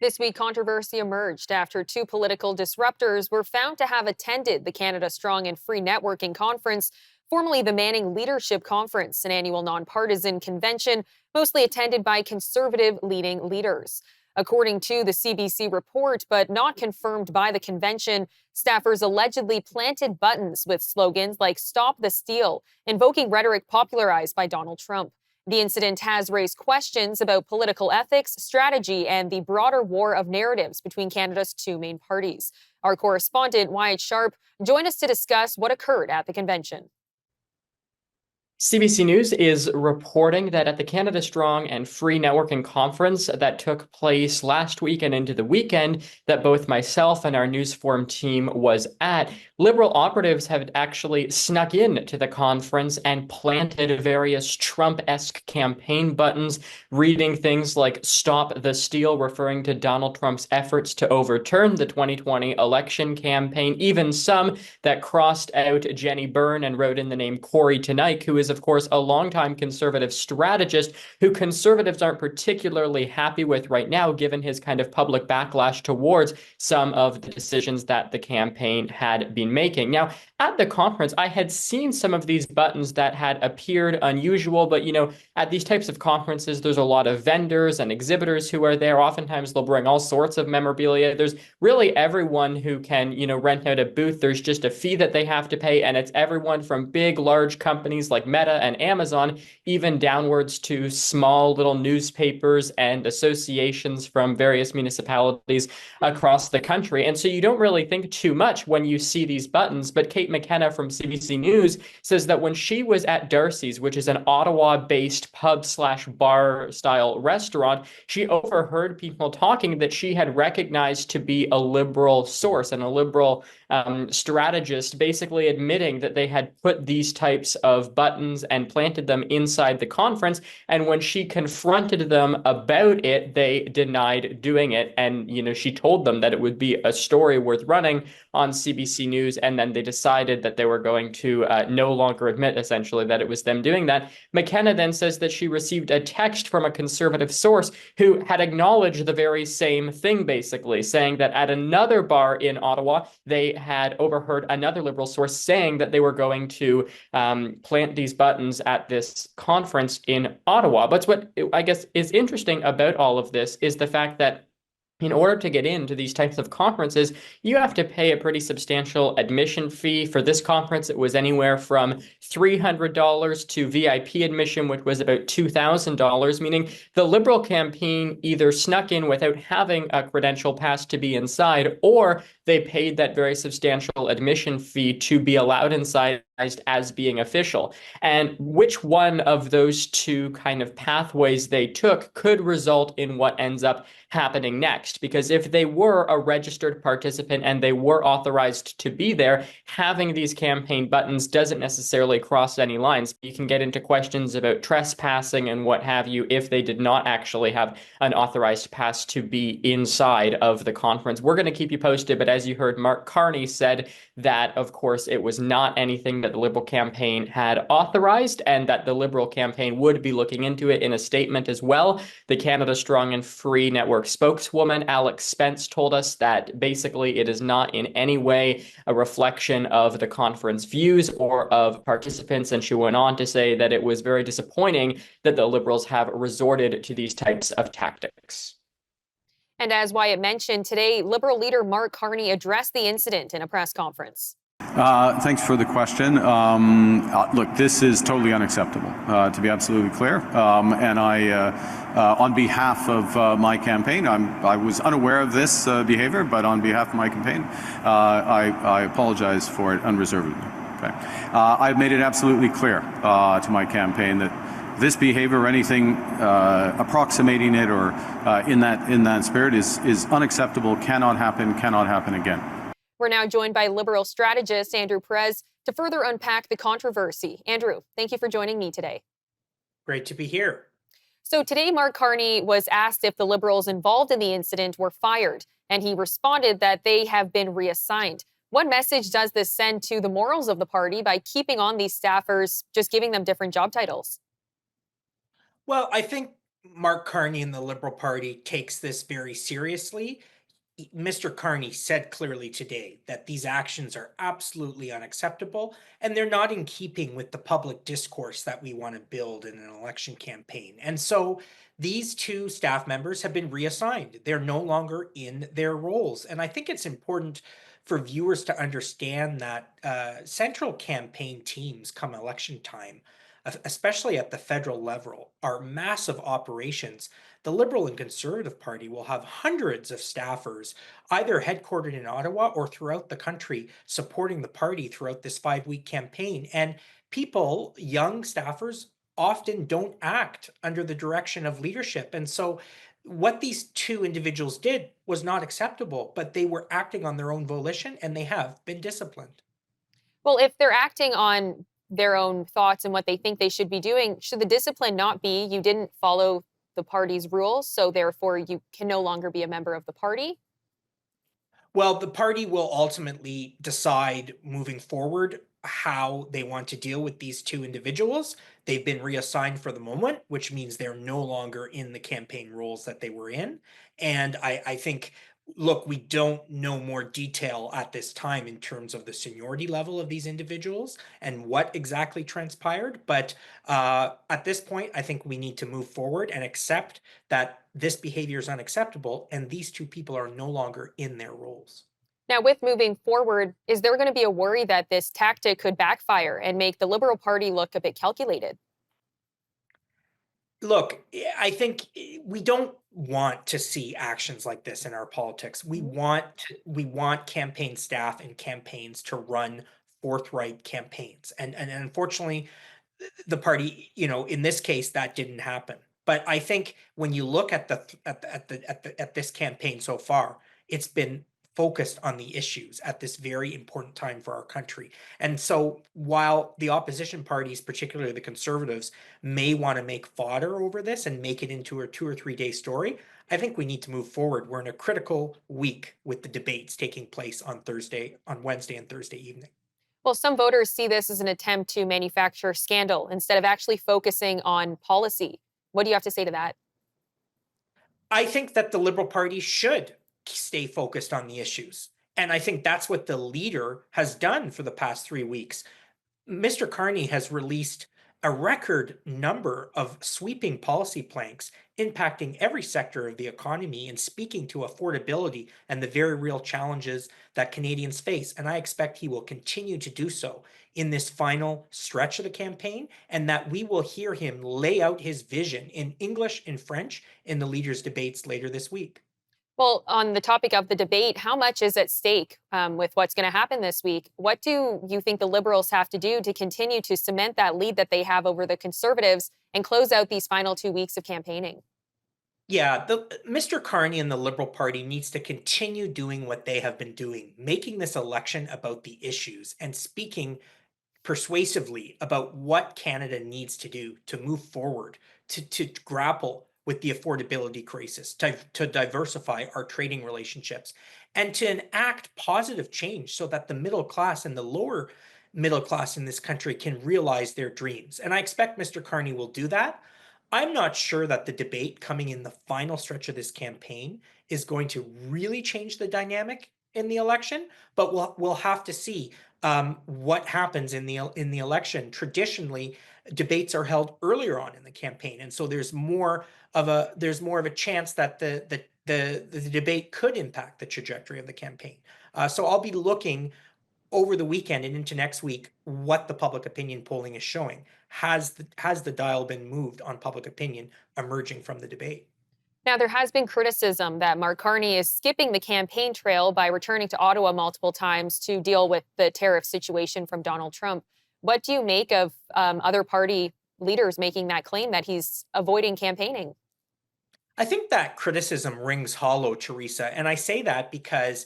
This week, controversy emerged after two political disruptors were found to have attended the Canada Strong and Free Networking Conference, formerly the Manning Leadership Conference, an annual nonpartisan convention mostly attended by conservative leading leaders. According to the CBC report, but not confirmed by the convention, staffers allegedly planted buttons with slogans like "Stop the Steal," invoking rhetoric popularized by Donald Trump. The incident has raised questions about political ethics, strategy, and the broader war of narratives between Canada's two main parties. Our correspondent, Wyatt Sharp, joined us to discuss what occurred at the convention. CBC News is reporting that at the Canada Strong and Free Networking Conference that took place last week and into the weekend that both myself and our Newsforum team was at, Liberal operatives have actually snuck in to the conference and planted various Trump-esque campaign buttons, reading things like "Stop the Steal," referring to Donald Trump's efforts to overturn the 2020 election campaign, even some that crossed out Jenny Byrne and wrote in the name Corey Tonight, who is of course, a longtime conservative strategist who conservatives aren't particularly happy with right now, given his kind of public backlash towards some of the decisions that the campaign had been making. Now, at the conference, I had seen some of these buttons that had appeared unusual, but, at these types of conferences, there's a lot of vendors and exhibitors who are there. Oftentimes, they'll bring all sorts of memorabilia. There's really everyone who can, rent out a booth. There's just a fee that they have to pay, and it's everyone from big, large companies like Meta and Amazon, even downwards to small little newspapers and associations from various municipalities across the country. And so you don't really think too much when you see these buttons. But Kate McKenna from CBC News says that when she was at Darcy's, which is an Ottawa-based pub/bar style restaurant, she overheard people talking that she had recognized to be a Liberal source and a Liberal strategist, basically admitting that they had put these types of buttons and planted them inside the conference. And when she confronted them about it, they denied doing it. And, she told them that it would be a story worth running on CBC News. And then they decided that they were going to no longer admit, essentially, that it was them doing that. McKenna then says that she received a text from a conservative source who had acknowledged the very same thing, basically, saying that at another bar in Ottawa, they had overheard another Liberal source saying that they were going to plant these buttons at this conference in Ottawa. But what I guess is interesting about all of this is the fact that in order to get into these types of conferences, you have to pay a pretty substantial admission fee. For this conference, it was anywhere from $300 to VIP admission, which was about $2,000, meaning the Liberal campaign either snuck in without having a credential pass to be inside, or they paid that very substantial admission fee to be allowed inside as being official. And which one of those two kind of pathways they took could result in what ends up happening next. Because if they were a registered participant and they were authorized to be there, having these campaign buttons doesn't necessarily cross any lines. You can get into questions about trespassing and what have you if they did not actually have an authorized pass to be inside of the conference. We're going to keep you posted, but as you heard, Mark Carney said that, of course, it was not anything that the Liberal campaign had authorized and that the Liberal campaign would be looking into it in a statement as well. The Canada Strong and Free Network spokeswoman, Alex Spence, told us that basically it is not in any way a reflection of the conference views or of participants. And she went on to say that it was very disappointing that the Liberals have resorted to these types of tactics. And as Wyatt mentioned, today, Liberal leader Mark Carney addressed the incident in a press conference. Thanks for the question. Look, this is totally unacceptable, to be absolutely clear. And on behalf of my campaign, I was unaware of this behavior, but on behalf of my campaign, I apologize for it unreservedly. Okay. I've made it absolutely clear to my campaign that this behavior or anything approximating it or in that spirit is unacceptable, cannot happen again. We're now joined by Liberal strategist Andrew Perez to further unpack the controversy. Andrew, thank you for joining me today. Great to be here. So today, Mark Carney was asked if the Liberals involved in the incident were fired, and he responded that they have been reassigned. What message does this send to the morals of the party by keeping on these staffers, just giving them different job titles? Well, I think Mark Carney and the Liberal Party takes this very seriously. Mr. Carney said clearly today that these actions are absolutely unacceptable and they're not in keeping with the public discourse that we want to build in an election campaign. And so these two staff members have been reassigned. They're no longer in their roles. And I think it's important for viewers to understand that central campaign teams come election time, especially at the federal level, are massive operations. The Liberal and Conservative Party will have hundreds of staffers, either headquartered in Ottawa or throughout the country, supporting the party throughout this 5-week campaign. And people, young staffers, often don't act under the direction of leadership. And so what these two individuals did was not acceptable, but they were acting on their own volition and they have been disciplined. Well, if they're acting on their own thoughts and what they think they should be doing, should the discipline not be you didn't follow the party's rules, so therefore you can no longer be a member of the party? Well, the party will ultimately decide moving forward how they want to deal with these two individuals. They've been reassigned for the moment, which means they're no longer in the campaign roles that they were in. And I think, look, we don't know more detail at this time in terms of the seniority level of these individuals and what exactly transpired. But at this point, I think we need to move forward and accept that this behavior is unacceptable and these two people are no longer in their roles. Now, with moving forward, is there going to be a worry that this tactic could backfire and make the Liberal Party look a bit calculated? Look, I think we don't want to see actions like this in our politics. We want campaign staff and campaigns to run forthright campaigns. And unfortunately, the party, in this case, that didn't happen. But I think when you look at at this campaign so far, it's been focused on the issues at this very important time for our country. And so while the opposition parties, particularly the Conservatives, may want to make fodder over this and make it into a 2 or 3 day story, I think we need to move forward. We're in a critical week with the debates taking place on Wednesday and Thursday evening. Well, some voters see this as an attempt to manufacture scandal instead of actually focusing on policy. What do you have to say to that? I think that the Liberal Party should stay focused on the issues. And I think that's what the leader has done for the past 3 weeks. Mr. Carney has released a record number of sweeping policy planks impacting every sector of the economy and speaking to affordability and the very real challenges that Canadians face. And I expect he will continue to do so in this final stretch of the campaign, and that we will hear him lay out his vision in English and French in the leaders' debates later this week. Well, on the topic of the debate, how much is at stake with what's going to happen this week? What do you think the Liberals have to do to continue to cement that lead that they have over the Conservatives and close out these final 2 weeks of campaigning? Yeah, Mr. Carney and the Liberal Party needs to continue doing what they have been doing, making this election about the issues and speaking persuasively about what Canada needs to do to move forward, to grapple with the affordability crisis, to diversify our trading relationships, and to enact positive change so that the middle class and the lower middle class in this country can realize their dreams. And I expect Mr. Carney will do that. I'm not sure that the debate coming in the final stretch of this campaign is going to really change the dynamic in the election, but we'll have to see what happens in the election. Traditionally, debates are held earlier on in the campaign, and so there's more of a chance that the debate could impact the trajectory of the campaign. So I'll be looking over the weekend and into next week what the public opinion polling is showing. Has the dial been moved on public opinion emerging from the debate? Now, there has been criticism that Mark Carney is skipping the campaign trail by returning to Ottawa multiple times to deal with the tariff situation from Donald Trump. What do you make of other party leaders making that claim that he's avoiding campaigning? I think that criticism rings hollow, Theresa, and I say that because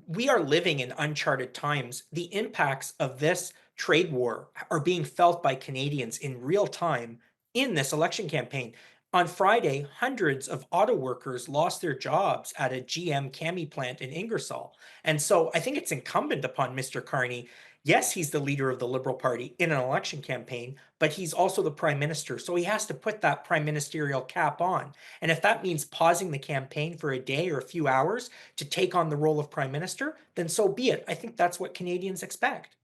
we are living in uncharted times. The impacts of this trade war are being felt by Canadians in real time in this election campaign. On Friday, hundreds of auto workers lost their jobs at a GM Cami plant in Ingersoll. And so I think it's incumbent upon Mr. Carney. Yes, he's the leader of the Liberal Party in an election campaign, but he's also the prime minister. So he has to put that prime ministerial cap on. And if that means pausing the campaign for a day or a few hours to take on the role of prime minister, then so be it. I think that's what Canadians expect.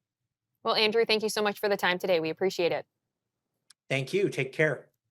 Well, Andrew, thank you so much for the time today. We appreciate it. Thank you. Take care.